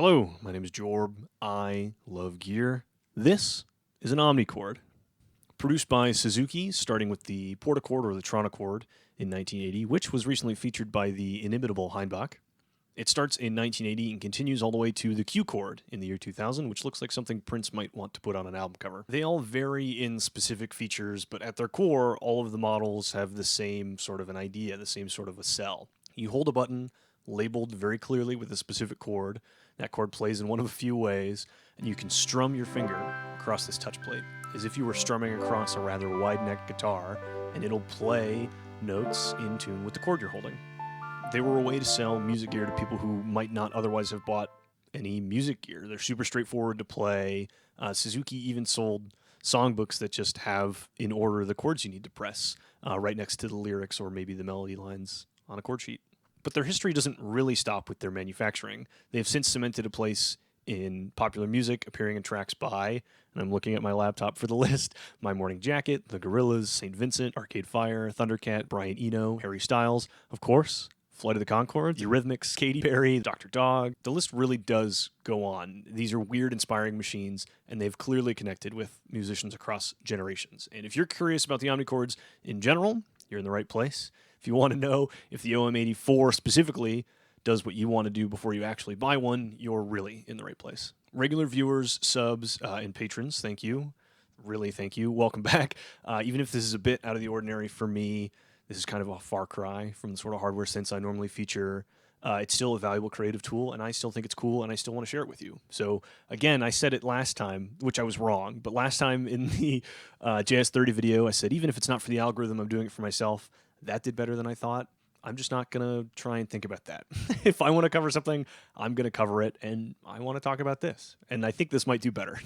Hello, my name is Jorb. I love gear. This is an Omnichord, produced by Suzuki, starting with the Portachord or the Chord in 1980, which was recently featured by the inimitable Heinbach. It starts in 1980 and continues all the way to the Chord in the year 2000, which looks like something Prince might want to put on an album cover. They all vary in specific features, but at their core, all of the models have the same sort of an idea, the same sort of a cell. You hold a button labeled very clearly with a specific chord. That chord plays in one of a few ways, and you can strum your finger across this touch plate as if you were strumming across a rather wide-necked guitar, and it'll play notes in tune with the chord you're holding. They were a way to sell music gear to people who might not otherwise have bought any music gear. They're super straightforward to play. Suzuki even sold songbooks that just have in order the chords you need to press right next to the lyrics or maybe the melody lines on a chord sheet. But their history doesn't really stop with their manufacturing. They've since cemented a place in popular music, appearing in tracks by, and I'm looking at my laptop for the list, My Morning Jacket, The Gorillaz, St. Vincent, Arcade Fire, Thundercat, Brian Eno, Harry Styles, of course, Flight of the Conchords, Eurythmics, Katy Perry, Dr. Dog. The list really does go on. These are weird, inspiring machines, and they've clearly connected with musicians across generations. And if you're curious about the Omnichords in general, you're in the right place. If you want to know if the OM-84 specifically does what you want to do before you actually buy one, you're really in the right place. Regular viewers, subs, and patrons, thank you. Really, thank you. Welcome back. Even if this is a bit out of the ordinary for me, this is kind of a far cry from the sort of hardware synths I normally feature. It's still a valuable creative tool, and I still think it's cool, and I still want to share it with you. So, again, I said it last time, which I was wrong, but last time in the JS30 video, I said, even if it's not for the algorithm, I'm doing it for myself. That did better than I thought. I'm just not going to try and think about that. If I want to cover something, I'm going to cover it, and I want to talk about this. And I think this might do better.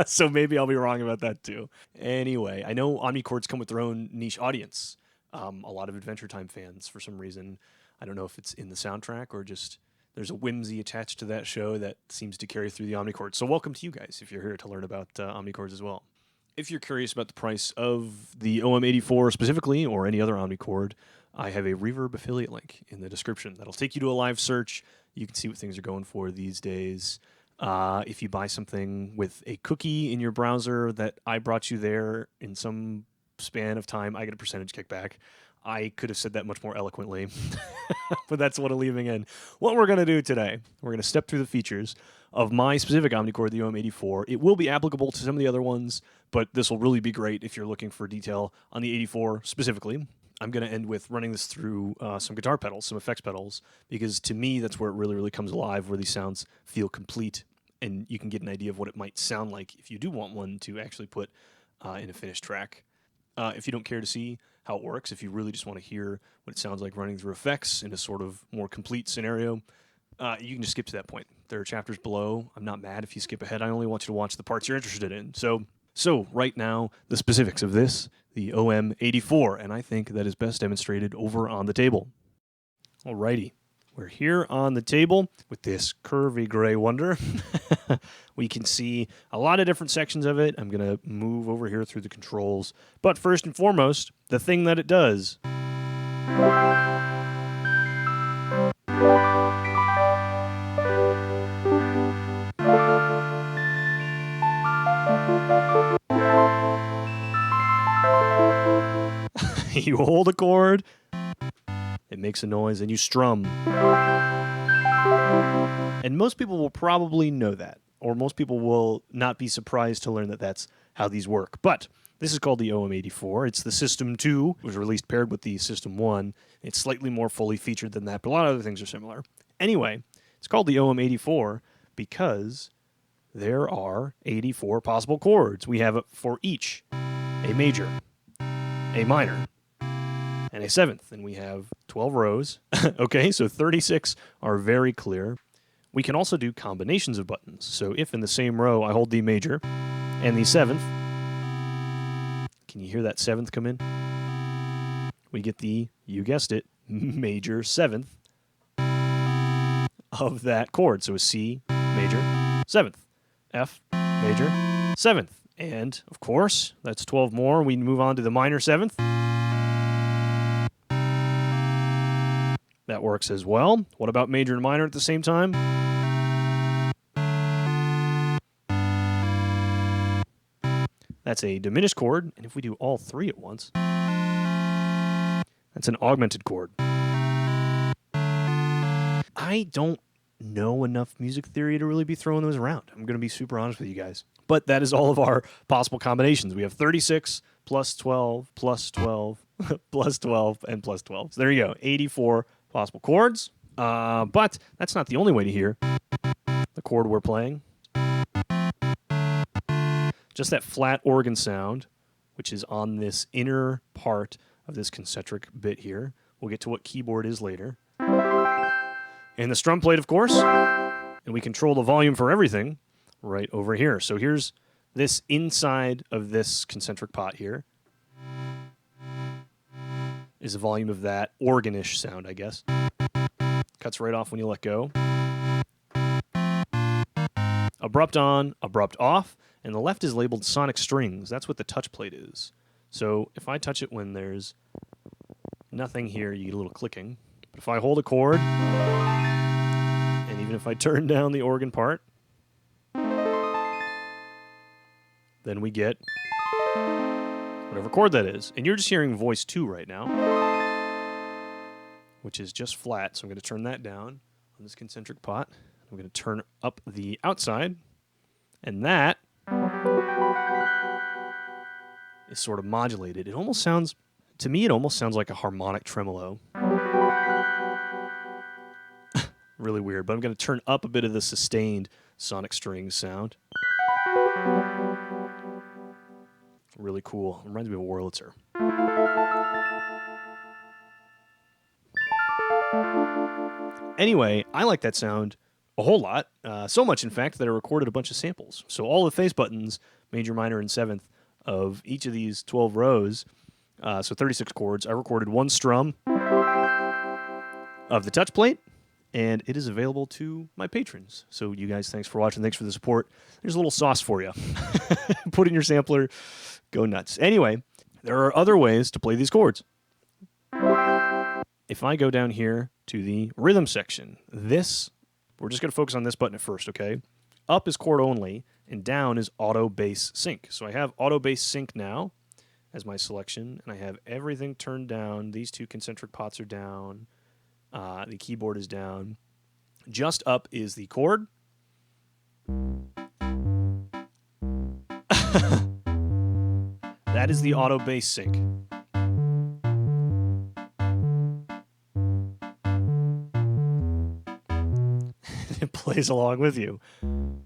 So maybe I'll be wrong about that too. Anyway, I know Omnichords come with their own niche audience. A lot of Adventure Time fans, for some reason. I don't know if it's in the soundtrack or just there's a whimsy attached to that show that seems to carry through the Omnichord. So welcome to you guys if you're here to learn about Omnichords as well. If you're curious about the price of the OM-84 specifically, or any other Omnichord, I have a Reverb affiliate link in the description. That'll take you to a live search. You can see what things are going for these days. If you buy something with a cookie in your browser that I brought you there in some span of time, I get a percentage kickback. I could have said that much more eloquently, but that's what I'm leaving in. What we're going to do today, we're going to step through the features of my specific Omnichord, the OM-84. It will be applicable to some of the other ones, but this will really be great if you're looking for detail on the 84 specifically. I'm going to end with running this through some guitar pedals, some effects pedals, because to me, that's where it really, really comes alive, where these sounds feel complete, and you can get an idea of what it might sound like if you do want one to actually put in a finished track. If you don't care to see how it works, if you really just want to hear what it sounds like running through effects in a sort of more complete scenario, you can just skip to that point. There are chapters below. I'm not mad if you skip ahead. I only want you to watch the parts you're interested in. So right now, the specifics of this, the OM-84, and I think that is best demonstrated over on the table. Alrighty. We're here on the table with this curvy gray wonder. We can see a lot of different sections of it. I'm going to move over here through the controls. But first and foremost, the thing that it does. You hold a chord, it makes a noise, and you strum. And most people will probably know that, or most people will not be surprised to learn that that's how these work. But this is called the OM-84. It's the System 2. It was released paired with the System 1. It's slightly more fully featured than that, but a lot of other things are similar. Anyway, it's called the OM-84 because there are 84 possible chords. We have for each a major, a minor, and a seventh, and we have 12 rows. Okay, so 36 are very clear. We can also do combinations of buttons. So if in the same row I hold the major and the seventh, can you hear that seventh come in? We get the, you guessed it, major seventh of that chord. So a C major, seventh, F major, seventh. And, of course, that's 12 more. We move on to the minor seventh. That works as well. What about major and minor at the same time? That's a diminished chord, and if we do all three at once, that's an augmented chord. I don't know enough music theory to really be throwing those around. I'm going to be super honest with you guys. But that is all of our possible combinations. We have 36 plus 12 plus 12 plus 12 and plus 12. So there you go, 84 possible chords. But that's not the only way to hear the chord we're playing. Just that flat organ sound, which is on this inner part of this concentric bit here. We'll get to what keyboard is later. And the strum plate, of course. And we control the volume for everything right over here. So here's this inside of this concentric pot here. Is the volume of that organish sound, I guess. Cuts right off when you let go. Abrupt on, abrupt off. And the left is labeled sonic strings. That's what the touch plate is. So if I touch it when there's nothing here, you get a little clicking. But if I hold a chord, and even if I turn down the organ part, then we get whatever chord that is. And you're just hearing voice 2 right now, which is just flat. So I'm going to turn that down on this concentric pot. I'm going to turn up the outside, and that is sort of modulated. It almost sounds, to me, it almost sounds like a harmonic tremolo. Really weird, but I'm going to turn up a bit of the sustained sonic strings sound. Really cool. Reminds me of a Wurlitzer. Anyway, I like that sound a whole lot. So much, in fact, that I recorded a bunch of samples. So all the phase buttons, major, minor, and seventh, of each of these 12 rows, so 36 chords, I recorded one strum of the touch plate, and it is available to my patrons. So you guys, thanks for watching. Thanks for the support. There's a little sauce for you. Put in your sampler. Go nuts. Anyway, there are other ways to play these chords. If I go down here to the rhythm section, we're just going to focus on this button at first, okay? Up is chord only, and down is auto bass sync. So I have auto bass sync now as my selection, and I have everything turned down. These two concentric pots are down. The keyboard is down. Just up is the chord. That is the auto bass sync. It plays along with you. And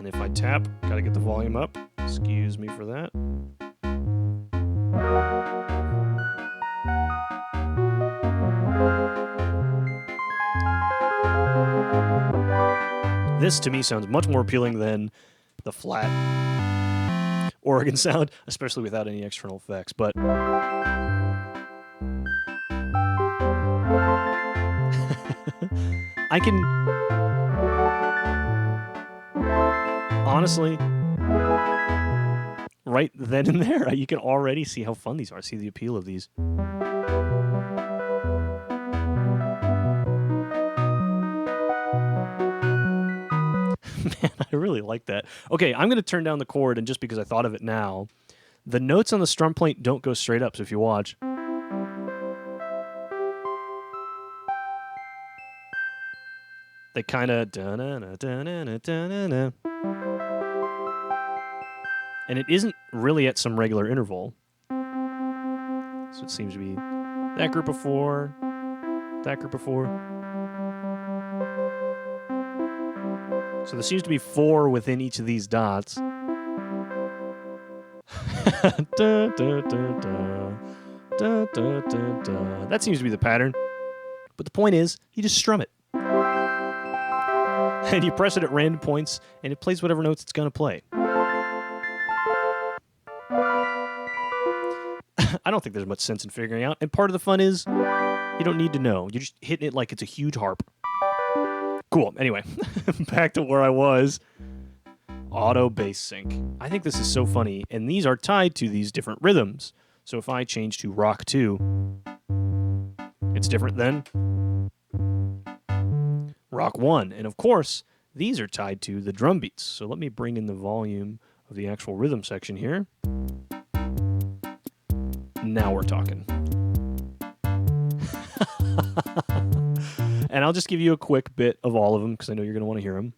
if I tap, gotta get the volume up. Excuse me for that. This, to me, sounds much more appealing than the flat organ sound, especially without any external effects. But I can honestly, right then and there, you can already see how fun these are. See the appeal of these. Man, I really like that. Okay, I'm going to turn down the chord, and just because I thought of it now, the notes on the strum plate don't go straight up, so if you watch, they kind of and it isn't really at some regular interval. So it seems to be that group of four, that group of four. So there seems to be 4 within each of these dots. That seems to be the pattern. But the point is, you just strum it. And you press it at random points, and it plays whatever notes it's going to play. I don't think there's much sense in figuring out. And part of the fun is, you don't need to know. You're just hitting it like it's a huge harp. Cool. Anyway, back to where I was. Auto bass sync. I think this is so funny, and these are tied to these different rhythms. So if I change to rock 2, it's different than rock 1. And of course, these are tied to the drum beats. So let me bring in the volume of the actual rhythm section here. Now we're talking. And I'll just give you a quick bit of all of them because I know you're going to want to hear them.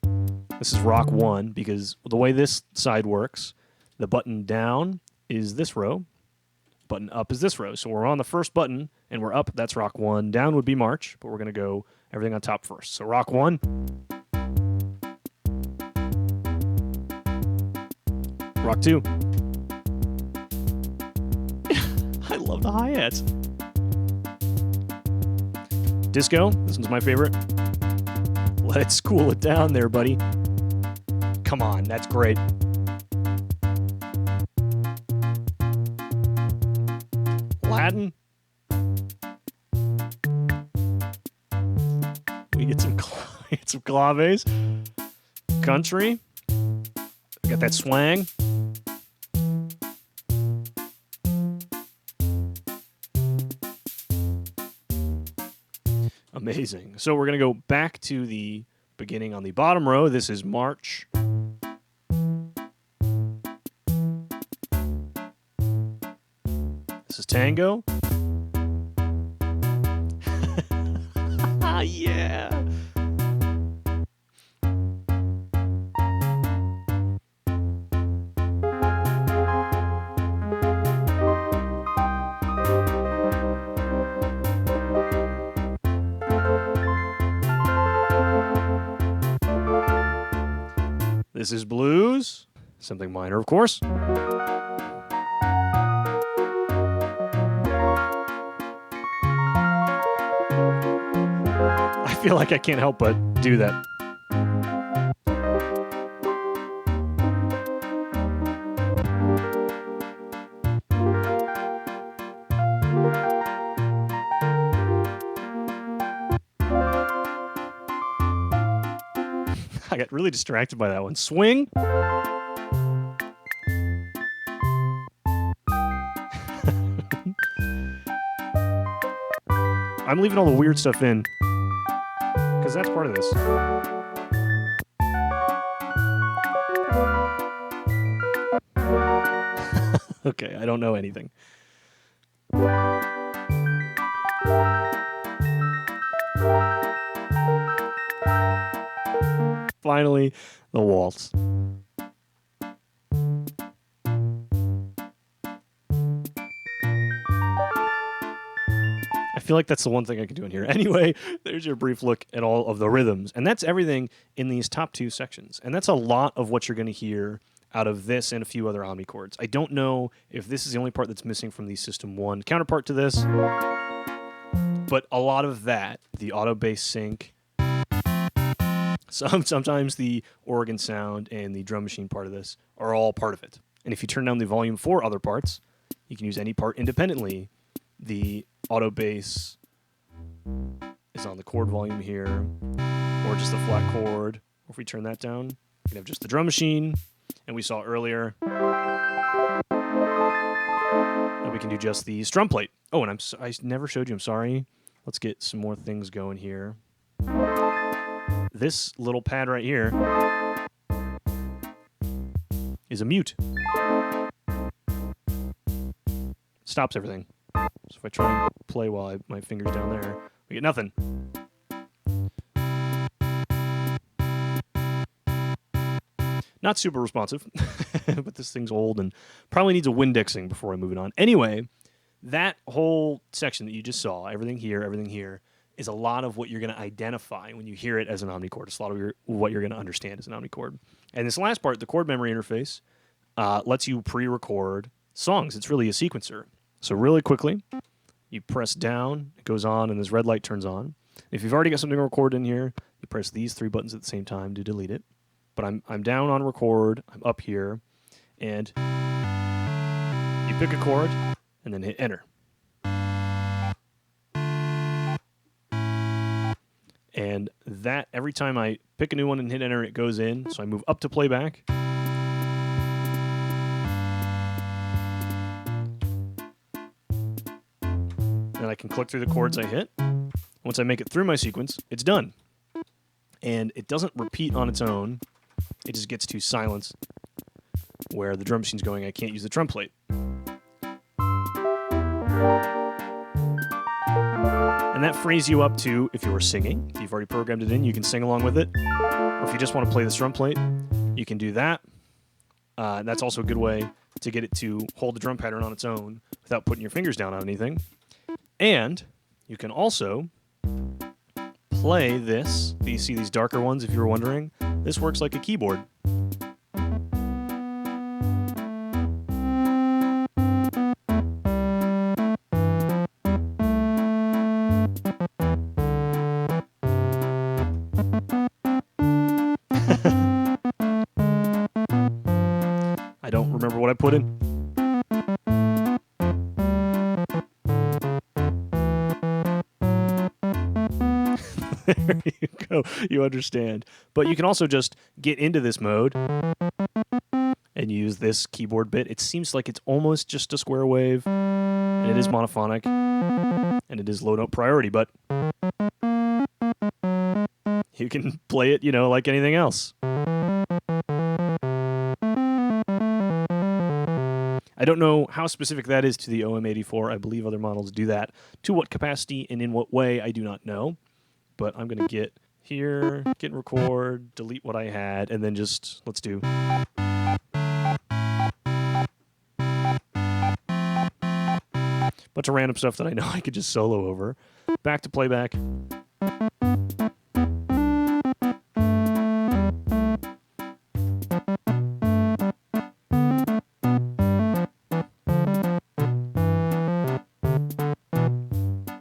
This is rock 1 because the way this side works, the button down is this row, button up is this row. So we're on the first button and we're up, that's rock 1. Down would be march, but we're going to go everything on top first. So rock 1. Rock 2. I love the hi-hats. Disco, this one's my favorite. Let's cool it down there, buddy. Come on, that's great. Latin. We get some claves. Country. We got that swang. Amazing. So we're going to go back to the beginning on the bottom row. This is March. This is Tango. Yeah. This is blues, something minor, of course. I feel like I can't help but do that. I got really distracted by that one. Swing. I'm leaving all the weird stuff in because that's part of this. Okay, I don't know anything. Finally, the waltz. I feel like that's the one thing I can do in here. Anyway, there's your brief look at all of the rhythms. And that's everything in these top 2 sections. And that's a lot of what you're going to hear out of this and a few other Omnichords. I don't know if this is the only part that's missing from the System 1 counterpart to this. But a lot of that, the auto bass sync, sometimes the organ sound and the drum machine part of this are all part of it. And if you turn down the volume for other parts, you can use any part independently. The auto bass is on the chord volume here, or just the flat chord. Or if we turn that down, we can have just the drum machine. And we saw earlier that we can do just the strum plate. Oh, and I never showed you, I'm sorry. Let's get some more things going here. This little pad right here is a mute. Stops everything. So if I try and play while my finger's down there, we get nothing. Not super responsive, but this thing's old and probably needs a Windexing before I move it on. Anyway, that whole section that you just saw, everything here, is a lot of what you're going to identify when you hear it as an Omnichord. It's a lot of what you're going to understand as an Omnichord. And this last part, the chord memory interface, lets you pre-record songs. It's really a sequencer. So really quickly, you press down, it goes on, and this red light turns on. If you've already got something recorded in here, you press these 3 buttons at the same time to delete it. But I'm down on record, I'm up here, and you pick a chord, and then hit enter. And that, every time I pick a new one and hit enter, it goes in. So I move up to playback. And I can click through the chords I hit. Once I make it through my sequence, it's done. And it doesn't repeat on its own. It just gets to silence where the drum machine's going, I can't use the drum plate. And that frees you up to, if you were singing, if you've already programmed it in, you can sing along with it. Or if you just want to play this drum plate, you can do that. That's also a good way to get it to hold the drum pattern on its own without putting your fingers down on anything. And you can also play this. You see these darker ones, if you were wondering. This works like a keyboard. I don't remember what I put in. There you go. You understand. But you can also just get into this mode and use this keyboard bit. It seems like it's almost just a square wave, and it is monophonic, and it is low note priority, but you can play it, like anything else. I don't know how specific that is to the OM-84. I believe other models do that. To what capacity and in what way, I do not know. But I'm going to get here, get and record, delete what I had, and then just, let's do. Bunch of random stuff that I know I could just solo over. Back to playback.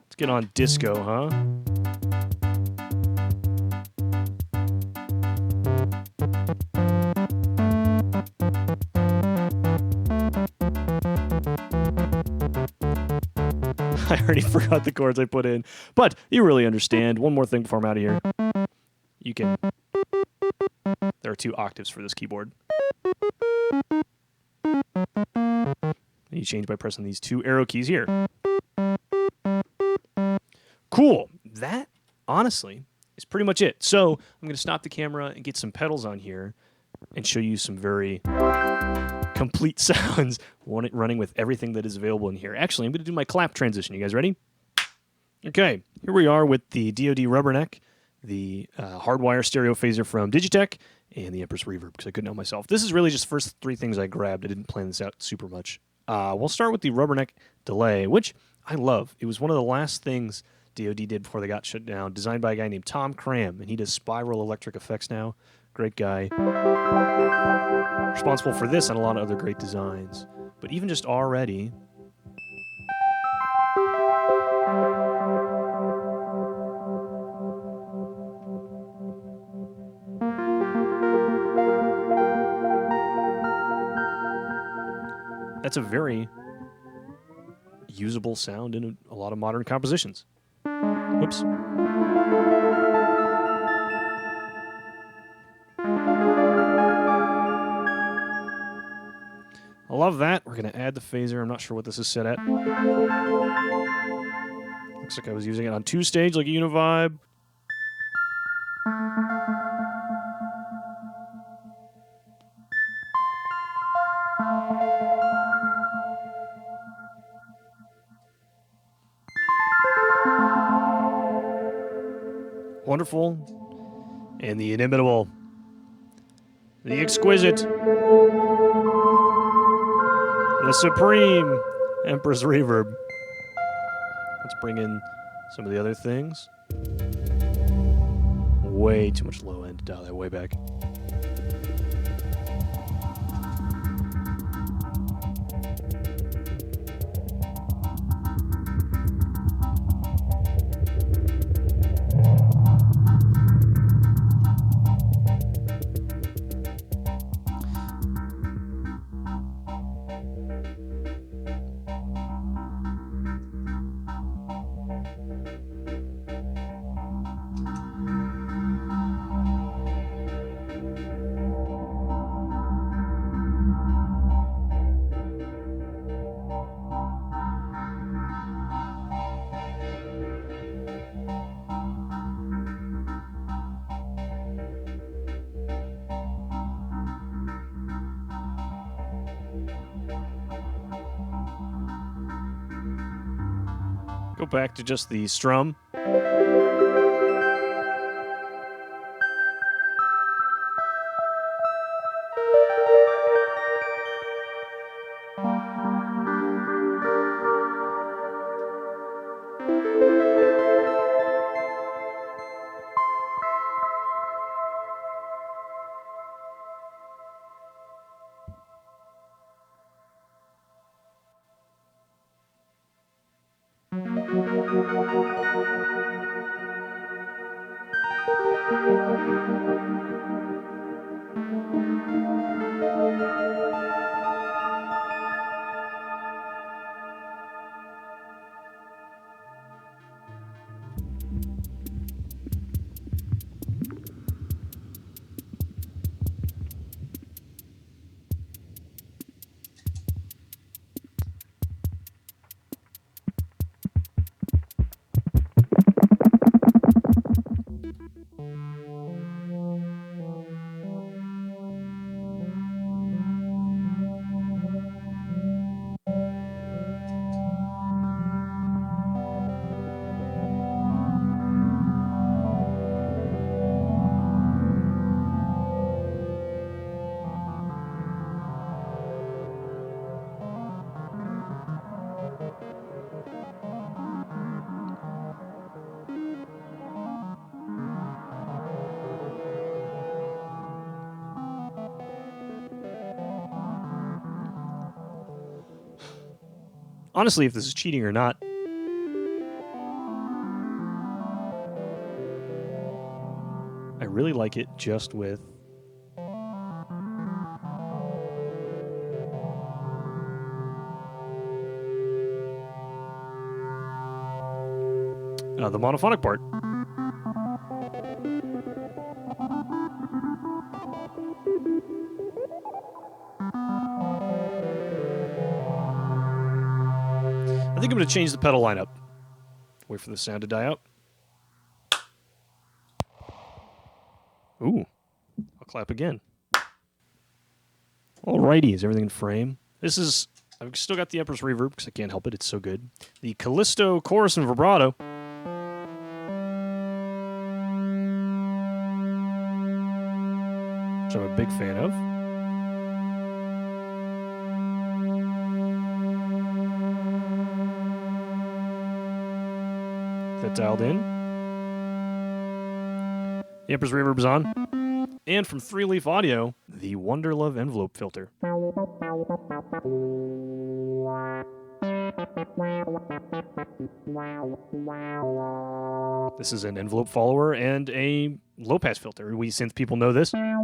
Let's get on disco, huh? I already forgot the chords I put in, but you really understand. One more thing before I'm out of here. There are 2 octaves for this keyboard. And you change by pressing these 2 arrow keys here. Cool. That, honestly, is pretty much it. So I'm going to stop the camera and get some pedals on here and show you some very complete sounds running with everything that is available in here. Actually, I'm going to do my clap transition. You guys ready? Okay, here we are with the DoD Rubberneck, the hardwire stereo phaser from Digitech, and the Empress Reverb, because I couldn't help myself. This is really just the first 3 things I grabbed. I didn't plan this out super much. We'll start with the Rubberneck delay, which I love. It was one of the last things DoD did before they got shut down, designed by a guy named Tom Cram, and he does Spiral Electric Effects now. Great guy. Responsible for this and a lot of other great designs. But even just already... That's a very usable sound in a lot of modern compositions. Whoops. I love that. We're going to add the phaser. I'm not sure what this is set at. Looks like I was using it on 2-stage like a Univibe. Wonderful. And the inimitable. The exquisite. The supreme Empress Reverb. Let's bring in some of the other things. Way too much low end to dial that way back. Go back to just the strum. Honestly, if this is cheating or not, I really like it just with the monophonic part. I think I'm going to change the pedal lineup. Wait for the sound to die out. Ooh. I'll clap again. Alrighty, is everything in frame? This is... I've still got the Empress reverb because I can't help it. It's so good. The Callisto chorus and vibrato. Which I'm a big fan of. That dialed in. The Empress reverb's on. And from 3-Leaf Audio, the Wonderlove envelope filter. This is an envelope follower and a low-pass filter. We synth people know this. There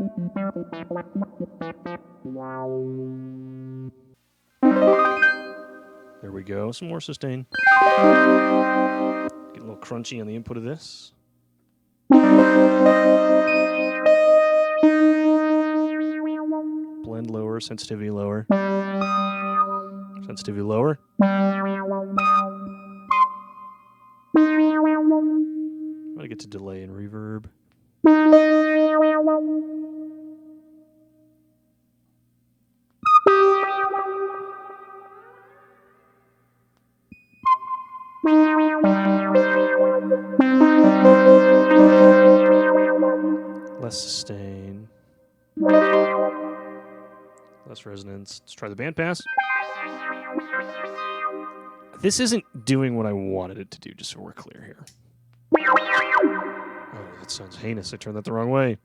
we go. Some more sustain. Get a little crunchy on the input of this. Blend lower, sensitivity lower. Sensitivity lower. I get to delay and reverb. Less sustain. Less resonance. Let's try the bandpass. This isn't doing what I wanted it to do, just so we're clear here. Oh, that sounds heinous. I turned that the wrong way.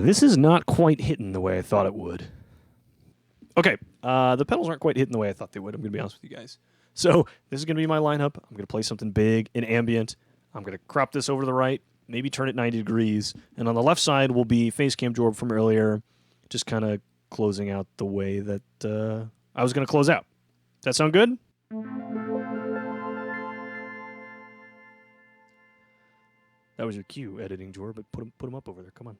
This is not quite hitting the way I thought it would. Okay, the pedals aren't quite hitting the way I thought they would. I'm going to be honest with you guys. So this is going to be my lineup. I'm going to play something big and ambient. I'm going to crop this over to the right, maybe turn it 90 degrees. And on the left side will be Facecam Jorb from earlier, just kind of closing out the way that I was going to close out. Does that sound good? That was your cue, editing Jorb, but put them up over there. Come on.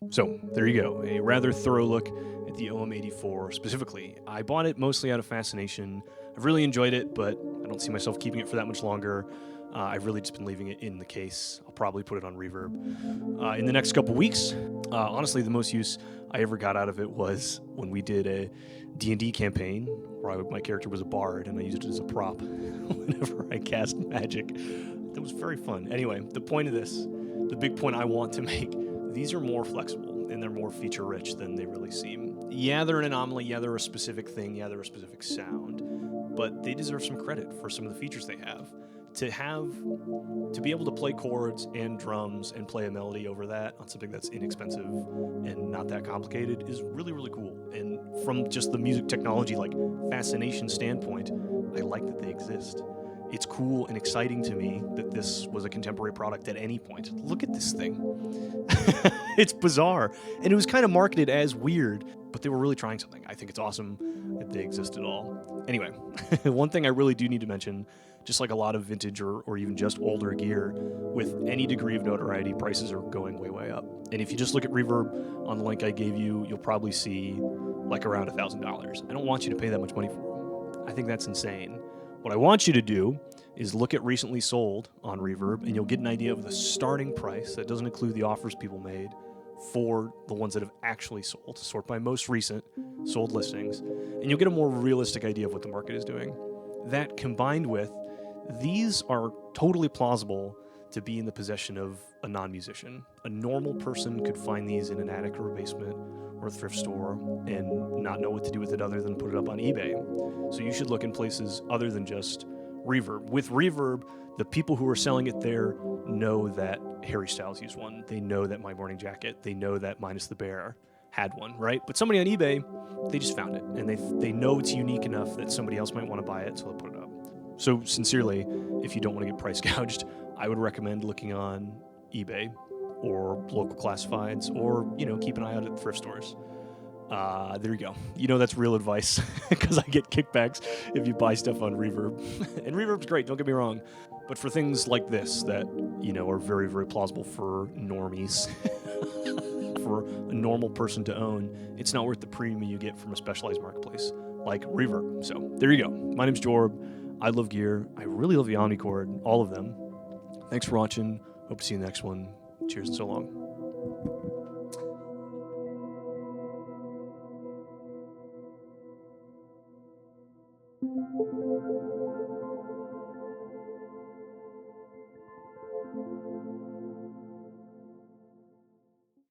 So, there you go. A rather thorough look at the OM-84 specifically. I bought it mostly out of fascination. I've really enjoyed it, but I don't see myself keeping it for that much longer. I've really just been leaving it in the case. I'll probably put it on reverb in the next couple weeks. Honestly, the most use I ever got out of it was when we did a D&D campaign where my character was a bard and I used it as a prop whenever I cast magic. That was very fun. Anyway, the point of this, the big point I want to make, these are more flexible and they're more feature rich than they really seem. Yeah, they're an anomaly. Yeah, they're a specific thing. Yeah, they're a specific sound. But they deserve some credit for some of the features they have. To be able to play chords and drums and play a melody over that on something that's inexpensive and not that complicated is really, really cool. And from just the music technology, like, fascination standpoint, I like that they exist. It's cool and exciting to me that this was a contemporary product at any point. Look at this thing. It's bizarre. And it was kind of marketed as weird, but they were really trying something. I think it's awesome that they exist at all. Anyway, one thing I really do need to mention, just like a lot of vintage or even just older gear, with any degree of notoriety, prices are going way, way up. And if you just look at Reverb on the link I gave you, you'll probably see like around $1,000. I don't want you to pay that much money for them. I think that's insane. What I want you to do is look at recently sold on Reverb, and you'll get an idea of the starting price. That doesn't include the offers people made for the ones that have actually sold. Sort by most recent sold listings, and you'll get a more realistic idea of what the market is doing. That combined with, these are totally plausible to be in the possession of a non-musician. A normal person could find these in an attic or a basement or a thrift store and not know what to do with it other than put it up on eBay. So you should look in places other than just Reverb. With Reverb, the people who are selling it there know that Harry Styles used one. They know that My Morning Jacket. They know that Minus the Bear had one, right? But somebody on eBay, they just found it, and they know it's unique enough that somebody else might want to buy it, so they'll put it up. So sincerely, if you don't want to get price gouged, I would recommend looking on eBay or local classifieds, or, keep an eye out at thrift stores. There you go. That's real advice, because I get kickbacks if you buy stuff on Reverb. And Reverb's great, don't get me wrong. But for things like this that, are very, very plausible for normies, for a normal person to own, it's not worth the premium you get from a specialized marketplace like Reverb. So there you go. My name's Jorb. I love gear. I really love the Omnichord, all of them. Thanks for watching. Hope to see you in the next one. Cheers and so long.